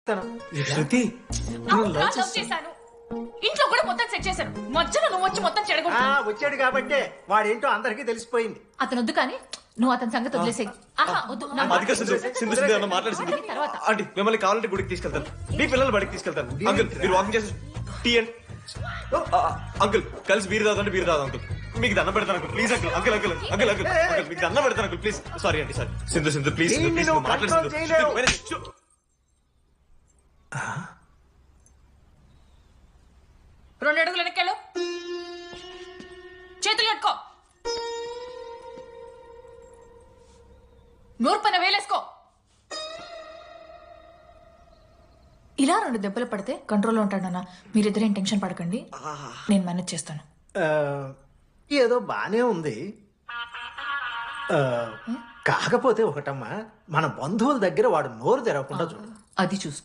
శృతి love చేశాను. ఇంట్లో కూడా మొత్తం సెట్ చేశాను. మధ్యలో నువ్వు వచ్చి మొత్తం చెడగొట్టు. వచ్చాడు కాబట్టే వాడేంటో అందరికీ తెలిసిపోయింది. అతను వద్దు కానీ నువ్వు అతని సంగతి వదిలేసేయి. ఆహా వద్దు. నా అదిగా సింధు ఏమన్నా మాట్లాడుతుంది తర్వాత ఆంటీ మిమ్మల్ని కావాలంటే గుడికి తీసుకెళ్తాను, మీ పిల్లలు బడికి తీసుకెళ్తాను. అంకుల్ మీరు వాకింగ్ చేసి టీ అండ్ అంకుల్ కలిసి బీర్ తాగుతుంటే బీర్ తాగు అంకుల్. మీకు దండం పెడతాను uncle please uncle uncle uncle uncle uncle uncle మీకు దండం పెడతాను అంకుల్ ప్లీజ్. సారీ అండి సారీ. సింధు ప్లీజ్ ప్లీజ్ మాట్లాడు. 2 అడుగులు వెనక్కెళ్ళు. చేతులు కట్టుకో. నూరు పైన వేలేసుకో. ఇలా 2 దెబ్బలు పడితే కంట్రోల్లో ఉంటాడన్నా. మీరిద్దరేం టెన్షన్ పడకండి, నేను మేనేజ్ చేస్తాను. ఏదో బానే ఉంది. కాకపోతే ఒకటమ్మా, మన బంధువుల దగ్గర వాడు నోరు తెరవకుండా చూడు. అది చూసుకో.